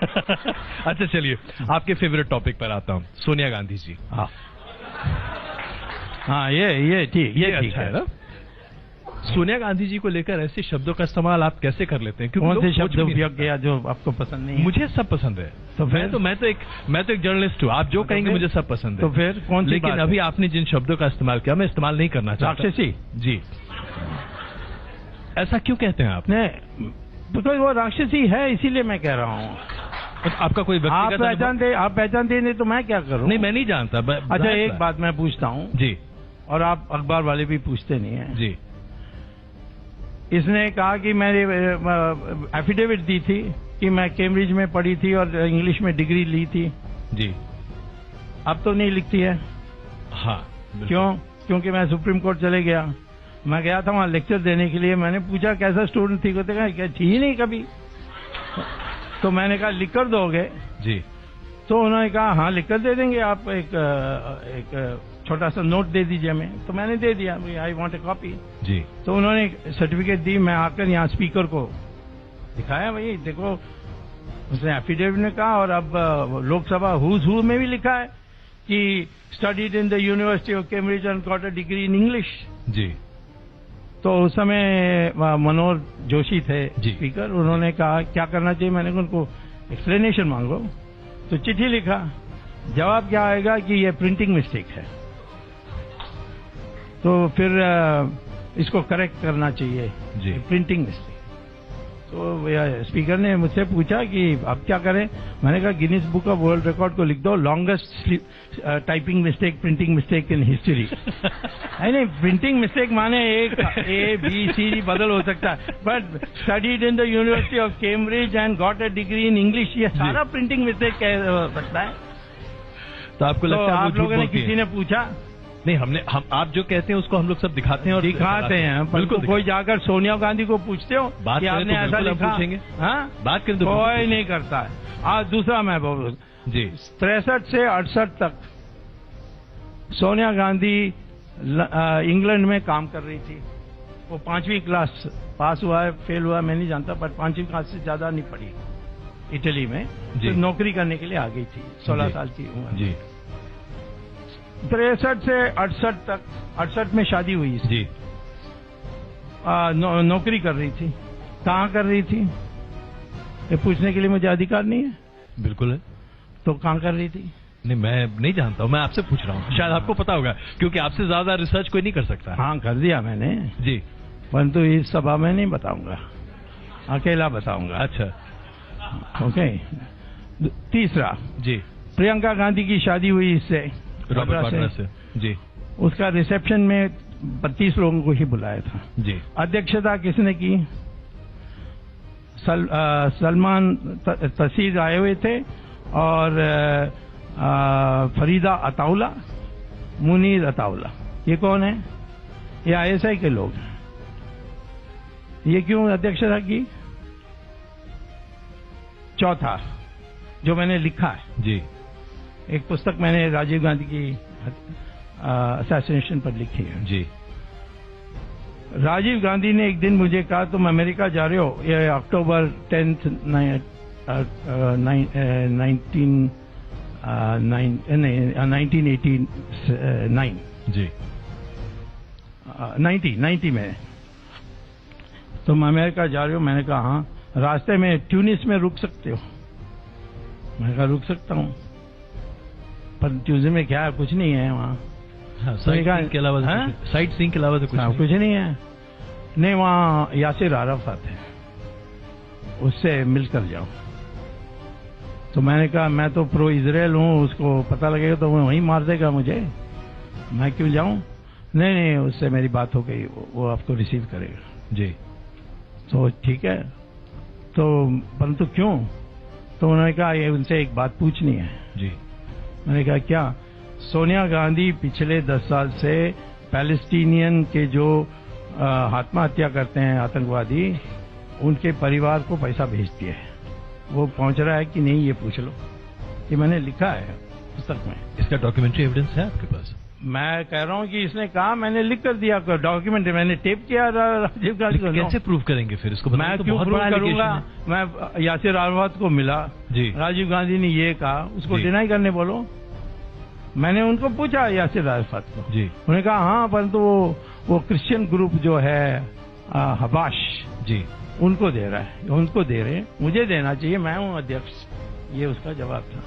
अच्छा चलिए, आपके फेवरेट टॉपिक पर आता हूँ, सोनिया गांधी जी। हाँ हाँ, ये ठीक, ये ठीक अच्छा है ना। सोनिया गांधी जी को लेकर ऐसे शब्दों का इस्तेमाल आप कैसे कर लेते हैं? कौन से लोग शब्द सोच भी नहीं उपयोग किया जो आपको पसंद नहीं है? मुझे सब पसंद है। तो फिर? मैं तो एक जर्नलिस्ट हूँ, आप जो कहेंगे मुझे सब पसंद है। तो फिर कौन सी लेकिन बात अभी है? आपने जिन शब्दों का इस्तेमाल किया, मैं इस्तेमाल नहीं करना चाहता। राक्षसी? जी। ऐसा क्यों कहते हैं आप? नहीं, बिकॉज वो राक्षसी है, इसीलिए मैं कह रहा हूँ। आपका कोई आप व्यक्तिगत आप पहचानते नहीं तो मैं क्या करूँ? नहीं, मैं नहीं जानता। अच्छा, एक बात मैं पूछता हूँ जी, और आप अखबार वाले भी पूछते नहीं है। जी, इसने कहा कि मैंने एफिडेविट दी थी कि मैं कैम्ब्रिज में पढ़ी थी और इंग्लिश में डिग्री ली थी। जी। अब तो नहीं लिखती है। हाँ, बिल्कुल। क्यों? क्योंकि मैं सुप्रीम कोर्ट चले गया। मैं गया था वहां लेक्चर देने के लिए। मैंने पूछा कैसा स्टूडेंट थी, कहते क्या थी ही नहीं कभी। तो मैंने कहा लिख कर दोगे? जी। तो उन्होंने कहा हाँ लिख कर दे देंगे, आप एक छोटा सा नोट दे दीजिए हमें। तो मैंने दे दिया, आई वांट ए कॉपी। जी। तो उन्होंने सर्टिफिकेट दी। मैं आकर यहाँ स्पीकर को दिखाया, भाई देखो, उसने एफिडेविट में कहा। और अब लोकसभा हुज हू में भी लिखा है कि studied in the university of Cambridge and got a degree in English. जी। तो उस समय मनोहर जोशी थे जी। स्पीकर। उन्होंने कहा क्या करना चाहिए? मैंने उनको एक्सप्लेनेशन मांगो। तो चिट्ठी लिखा। जवाब क्या आएगा कि ये प्रिंटिंग मिस्टेक है, तो फिर इसको करेक्ट करना चाहिए, जी। Printing mistake. तो स्पीकर ने मुझसे पूछा कि अब क्या करें? मैंने कहा Guinness book of world record को लिख दो, longest typing mistake, printing mistake in history. नहीं, प्रिंटिंग मिस्टेक माने एक ए बी सी बदल हो सकता है, but studied in the university of Cambridge and got a degree in English, ये सारा प्रिंटिंग मिस्टेक हो सकता है। तो आपको लगता है आप लोगों ने, किसी ने पूछा नहीं? हम आप जो कहते हैं उसको हम लोग सब दिखाते हैं और दिखाते हैं। बिल्कुल। कोई जाकर सोनिया गांधी को पूछते हो बात कि आपने ऐसा लिखा? पूछेंगे। हाँ, बात करें तो कोई नहीं करता है। आज दूसरा मैं बोल जी, 63 से 68 तक सोनिया गांधी इंग्लैंड में काम कर रही थी। वो 5वीं क्लास पास हुआ है, फेल हुआ है मैं नहीं जानता, पर 5वीं क्लास से ज्यादा नहीं पढ़ी इटली में। तो नौकरी करने के लिए आ गई थी, 16 साल की उम्र जी। 63 से 68 तक, 68 में शादी हुई जी। नौकरी कर रही थी। कहाँ कर रही थी ये पूछने के लिए मुझे अधिकार नहीं है? बिल्कुल है। तो कहाँ कर रही थी? नहीं, मैं नहीं जानता हूँ, मैं आपसे पूछ रहा हूँ, शायद आपको पता होगा, क्योंकि आपसे ज्यादा रिसर्च कोई नहीं कर सकता। हाँ, कर दिया मैंने जी, परंतु इस सभा में नहीं बताऊंगा, अकेला बताऊंगा। अच्छा, ओके। तीसरा जी, प्रियंका गांधी की शादी हुई इससे, रॉबर्ट वाड्रा से जी। उसका रिसेप्शन में 32 लोगों को ही बुलाया था जी। अध्यक्षता किसने की? सलमान तसीर आए हुए थे और फरीदा अताउला, मुनीर अताउला। ये कौन है? ये ISI के लोग हैं। ये क्यों अध्यक्षता की? चौथा जो मैंने लिखा है जी, एक पुस्तक मैंने राजीव गांधी की असैसिनेशन पर लिखी है जी। राजीव गांधी ने एक दिन मुझे कहा तुम अमेरिका जा रहे हो, ये अक्टूबर 10th 1989 जी, 90 में तुम अमेरिका जा रहे हो। मैंने कहा हाँ। रास्ते में ट्यूनिस में रुक सकते हो? मैंने कहा रुक सकता हूँ, पर ट्यूनिस में क्या है? कुछ नहीं है वहाँ। साइट सीइंग के अलावा तो कुछ नहीं है। नहीं, वहाँ यासिर अराफात है, उससे मिलकर जाओ। तो मैंने कहा मैं तो प्रो इजराइल हूँ, उसको पता लगेगा तो वो वहीं मार देगा मुझे, मैं क्यों जाऊँ? नहीं, उससे मेरी बात हो गई, वो आपको रिसीव करेगा जी। तो ठीक है। तो परंतु क्यों? तो उन्होंने कहा ये उनसे एक बात पूछनी है जी। मैंने कहा क्या? सोनिया गांधी पिछले 10 साल से पैलेस्टीनियन के जो आत्महत्या करते हैं आतंकवादी, उनके परिवार को पैसा भेजती है। वो पहुंच रहा है कि नहीं ये पूछ लो। ये मैंने लिखा है पुस्तक में। इसका डॉक्यूमेंट्री एविडेंस है आपके पास? मैं कह रहा हूँ कि इसने कहा, मैंने लिख कर दिया डॉक्यूमेंट, मैंने टेप किया राजीव गांधी को। कैसे प्रूव करेंगे फिर इसको? मैं क्यों प्रूव करूंगा? मैं यासिर अराफात को मिला जी, राजीव गांधी ने ये कहा, उसको जी। डिनाई करने बोलो। मैंने उनको पूछा यासिर अराफात को जी, उन्होंने कहा हाँ, परंतु वो क्रिश्चियन ग्रुप जो है हबाश जी, उनको दे रहा है, उनको दे रहे हैं, मुझे देना चाहिए, मैं हूं अध्यक्ष। ये उसका जवाब था।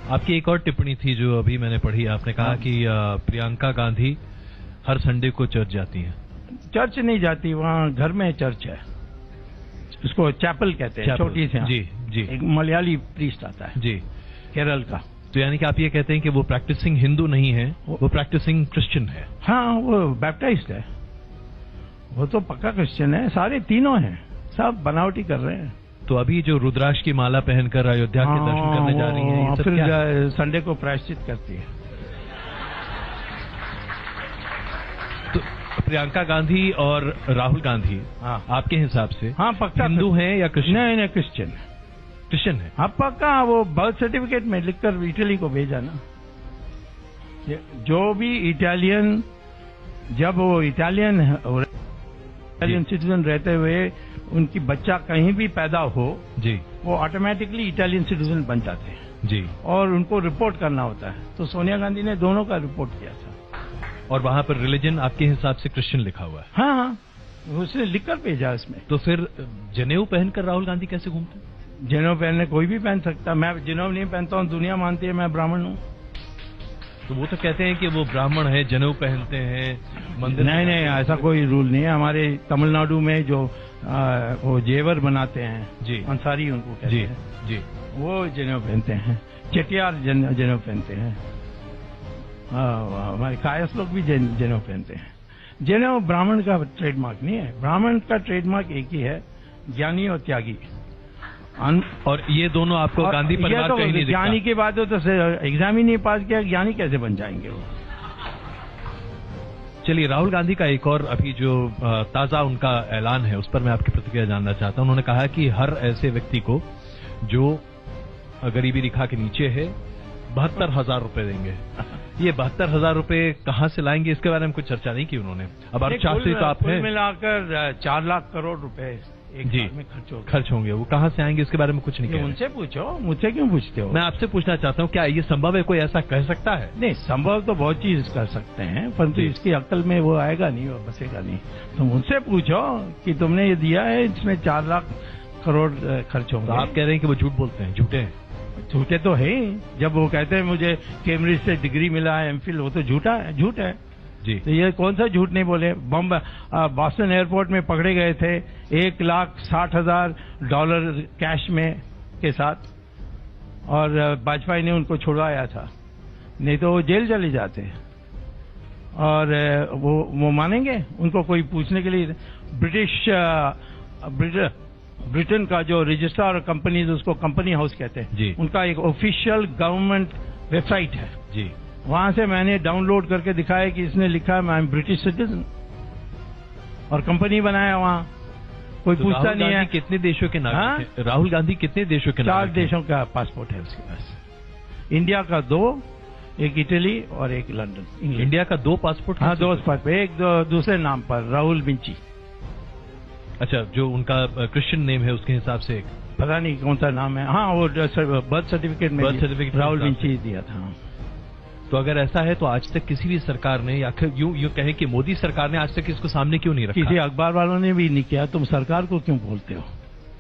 आपकी एक और टिप्पणी थी जो अभी मैंने पढ़ी, आपने कहा कि प्रियंका गांधी हर संडे को चर्च जाती हैं। चर्च नहीं जाती, वहाँ घर में चर्च है, उसको चैपल कहते हैं, छोटी सी। जी जी, एक मलयाली प्रीस्ट आता है जी, केरल का। तो यानी कि आप ये कहते हैं कि वो प्रैक्टिसिंग हिंदू नहीं है, वो प्रैक्टिसिंग क्रिश्चियन है। हाँ, वो बैप्टाइज्ड है, वो तो पक्का क्रिश्चियन है, सारे तीनों हैं, सब बनावटी कर रहे हैं। तो अभी जो रुद्राक्ष की माला पहनकर अयोध्या के दर्शन करने जा रही हैं, ये सब क्या है? फिर संडे को प्रायश्चित करती है। तो प्रियंका गांधी और राहुल गांधी हाँ, आपके हिसाब से हाँ पक्का हिंदू हैं या क्रिश्चियन? नहीं, क्रिश्चियन है। क्रिश्चियन है। हाँ पक्का, वो बर्थ सर्टिफिकेट में लिखकर इटली को भेजा ना। जो भी इटालियन, जब वो इटालियन सिटीजन रहते हुए उनकी बच्चा कहीं भी पैदा हो, जी, वो ऑटोमेटिकली इटालियन सिटीजन बन जाते हैं जी, और उनको रिपोर्ट करना होता है। तो सोनिया गांधी ने दोनों का रिपोर्ट किया था। और वहां पर रिलीजन आपके हिसाब से क्रिश्चियन लिखा हुआ है? हाँ हाँ, उसने लिखकर भेजा इसमें। तो फिर जनेऊ पहनकर राहुल गांधी कैसे घूमते? जनेऊ पहनने कोई भी पहन सकता, मैं जनेऊ नहीं पहनता हूँ, दुनिया मानती है मैं ब्राह्मण हूँ। तो वो तो कहते हैं कि वो ब्राह्मण है, जनेऊ पहनते हैं, मंदिर। नहीं, ऐसा कोई रूल नहीं है। हमारे तमिलनाडु में जो वो जेवर बनाते हैं, जी, अंसारी उनको कहते जी, हैं, जी, वो जनेऊ पहनते हैं। चेटियार जनेऊ पहनते हैं। हमारे कायस लोग भी जनेऊ पहनते हैं। जनेऊ ब्राह्मण का ट्रेडमार्क नहीं है। ब्राह्मण का ट्रेडमार्क एक ही है, ज्ञानी और त्यागी। और ये दोनों आपको गांधी परिवार कहीं नहीं दिखता। ज्ञानी की बात हो तो एग्जाम ही नहीं पास किया, ज्ञानी कैसे बन जाएंगे वो? चलिए, राहुल गांधी का एक और अभी जो ताजा उनका ऐलान है, उस पर मैं आपकी प्रतिक्रिया जानना चाहता हूं। उन्होंने कहा कि हर ऐसे व्यक्ति को जो गरीबी रेखा के नीचे है 72,000 रुपए देंगे। ये 72,000 रुपए कहां से लाएंगे, इसके बारे में कुछ चर्चा नहीं की उन्होंने। अब अर्थशास्त्री तो आप हैं, मिलाकर 4 लाख करोड़ रुपए एक जी साल में खर्च होंगे। वो कहां से आएंगे, इसके बारे में कुछ नहीं कह रहे। उनसे पूछो, मुझसे क्यों पूछते हो? मैं आपसे पूछना चाहता हूं, क्या ये संभव है, कोई ऐसा कह सकता है? नहीं, संभव तो बहुत चीज कर सकते हैं, परंतु इसकी अक्ल में वो आएगा नहीं, वो बसेगा नहीं। तो मुझसे पूछो कि तुमने ये दिया है, इसमें 4 लाख करोड़ खर्च होंगे। तो आप कह रहे हैं कि वो झूठ बोलते हैं, झूठे हैं? झूठे तो है। जब वो कहते हैं मुझे कैम्ब्रिज से डिग्री मिला है, एमफिल, वो तो झूठा है, झूठ है जी। तो ये कौन सा झूठ नहीं बोले? बॉस्टन एयरपोर्ट में पकड़े गए थे $1,60,000 कैश में के साथ, और वाजपेयी ने उनको छुड़वाया था, नहीं तो वो जेल चले जाते। और वो मानेंगे? उनको कोई पूछने के लिए ब्रिटेन का जो रजिस्ट्रार और कंपनीज, उसको कंपनी हाउस कहते हैं जी, उनका एक ऑफिशियल गवर्नमेंट वेबसाइट है जी। वहां से मैंने डाउनलोड करके दिखाया कि इसने लिखा है मैं ब्रिटिश सिटीजन, और कंपनी बनाया वहां, कोई तो पूछता नहीं है। कितने देशों के नागरिक हैं? राहुल गांधी कितने देशों के 4 नागरिक हैं? देशों का पासपोर्ट है उसके पास। इंडिया का 2, एक इटली और एक लंदन। इंडिया का 2 पासपोर्ट? हाँ, 2 पासपोर्ट, एक दूसरे नाम पर, राहुल विंची। अच्छा, जो उनका क्रिश्चियन नेम है उसके हिसाब से एक, पता नहीं कौन सा नाम है। हाँ, वो बर्थ सर्टिफिकेट में राहुल विंची दिया था। तो अगर ऐसा है तो आज तक किसी भी सरकार ने, या यूं कहें कि मोदी सरकार ने आज तक इसको सामने क्यों नहीं रखा? किसी अखबार वालों ने भी नहीं किया। तुम सरकार को क्यों बोलते हो?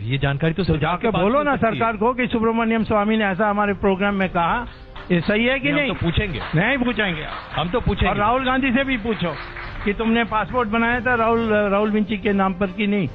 ये जानकारी तो जाके बोलो ना सरकार को कि सुब्रमण्यम स्वामी ने ऐसा हमारे प्रोग्राम में कहा, ये सही है कि नहीं? हम तो पूछेंगे। नहीं पूछेंगे, हम तो पूछेंगे। और राहुल गांधी से भी पूछो कि तुमने पासपोर्ट बनाया था राहुल विंची के नाम पर कि नहीं।